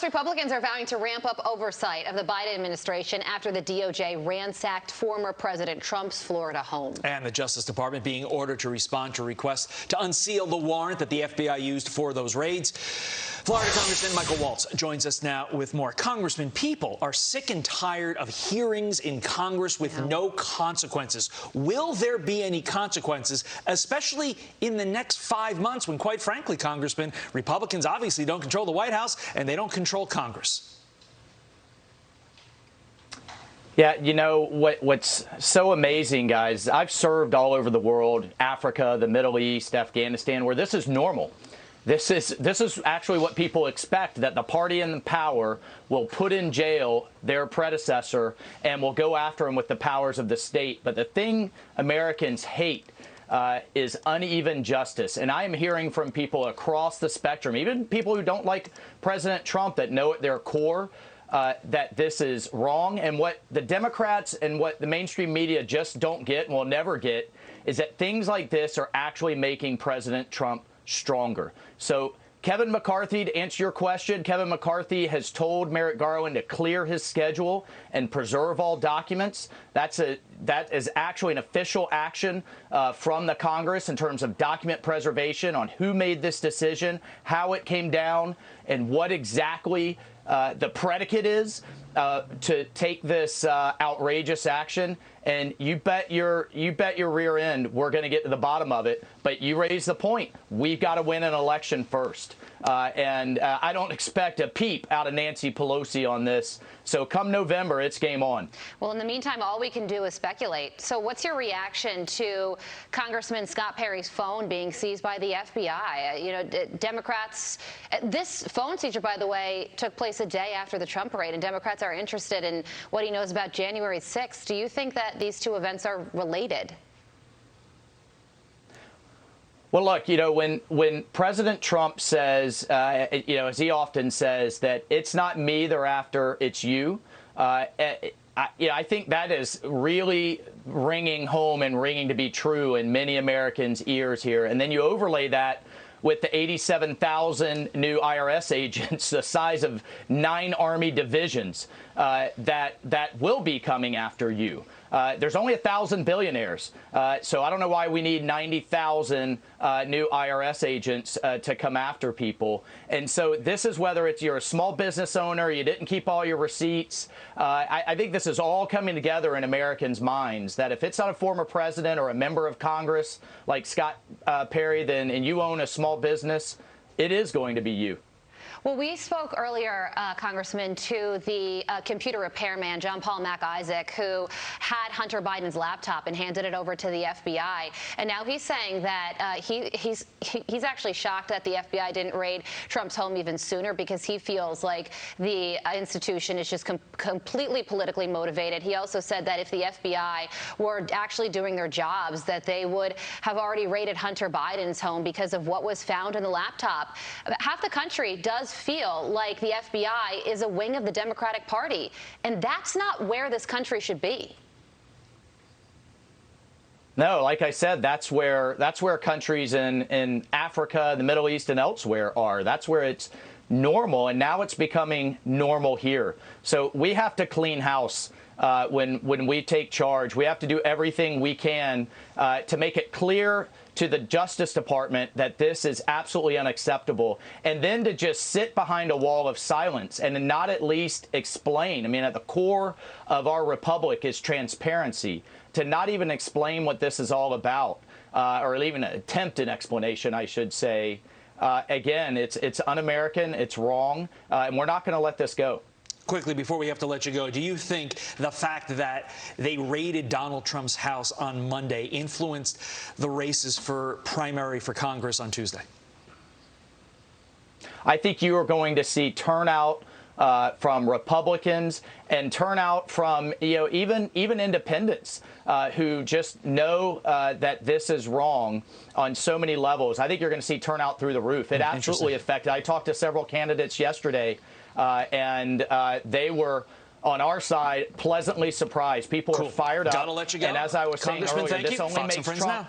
House Republicans are vowing to ramp up oversight of the Biden administration after the DOJ ransacked former President Trump's Florida home. And the Justice Department being ordered to respond to requests to unseal the warrant that the FBI used for those raids. Florida Congressman Michael Waltz joins us now with more. Congressman, people are sick and tired of hearings in Congress with no consequences. Will there be any consequences, especially in the next 5 months when, quite frankly, Congressman, Republicans obviously don't control the White House and they don't control Congress? Yeah, you know, what's so amazing, guys, I've served all over the world, Africa, the Middle East, Afghanistan, where this is normal. This is actually what people expect, that the party in power will put in jail their predecessor and will go after him with the powers of the state. But the thing Americans hate is uneven justice. And I am hearing from people across the spectrum, even people who don't like President Trump, that know at their core that this is wrong. And what the Democrats and what the mainstream media just don't get and will never get is that things like this are actually making President Trump stronger. So Kevin McCarthy, to answer your question, Kevin McCarthy has told Merrick Garland to clear his schedule and preserve all documents. That is actually an official action from the Congress in terms of document preservation on who made this decision, how it came down, and what exactly the predicate is to take this outrageous action. And you bet your rear end we're going to get to the bottom of it. But you raise the point. We've got to win an election first. And I don't expect a peep out of Nancy Pelosi on this. So come November, it's game on. Well, in the meantime, all we can do is speculate. So what's your reaction to Congressman Scott Perry's phone being seized by the FBI? You know, Democrats, this phone seizure, by the way, took place a day after the Trump parade, and Democrats are interested in what he knows about January 6th. Do you think that these two events are related? Well, look, you know, when President Trump says, you know, as he often says, that it's not me they're after, it's you, I think that is really ringing home and ringing to be true in many Americans' ears here. And then you overlay that with the 87,000 new IRS agents, the size of 9 Army divisions that will be coming after you. There's only 1,000 billionaires, so I don't know why we need 90,000 new IRS agents to come after people. And so this is whether it's you're a small business owner, you didn't keep all your receipts. I think this is all coming together in Americans' minds, that if it's not a former president or a member of Congress like Scott Perry, then and you own a small business, it is going to be you. Well, we spoke earlier, Congressman, to the computer repairman, John Paul MacIsaac, who had Hunter Biden's laptop and handed it over to the FBI. And now he's saying that he's actually shocked that the FBI didn't raid Trump's home even sooner, because he feels like the institution is just completely politically motivated. He also said that if the FBI were actually doing their jobs, that they would have already raided Hunter Biden's home because of what was found in the laptop. Half the country does feel like the FBI is a wing of the Democratic Party, and that's not where this country should be. No, like I said, that's where countries in Africa, the Middle East, and elsewhere are. That's where it's normal, and now it's becoming normal here. So we have to clean house when we take charge. We have to do everything we can to make it clear to the Justice Department that this is absolutely unacceptable, and then to just sit behind a wall of silence and not at least explain. I mean, at the core of our republic is transparency. To not even explain what this is all about, or even attempt an explanation, I should say. Again, it's un-American, it's wrong, and we're not going to let this go. Quickly, before we have to let you go, do you think the fact that they raided Donald Trump's house on Monday influenced the races for primary for Congress on Tuesday? I think you are going to see turnout from Republicans and turnout from, you know, even independents who just know that this is wrong on so many levels. I think you're going to see turnout through the roof. It absolutely affected. I talked to several candidates yesterday, and they were, on our side, pleasantly surprised. People are fired up. Gotta let you go. And as I was saying earlier, thank this you. only makes Trump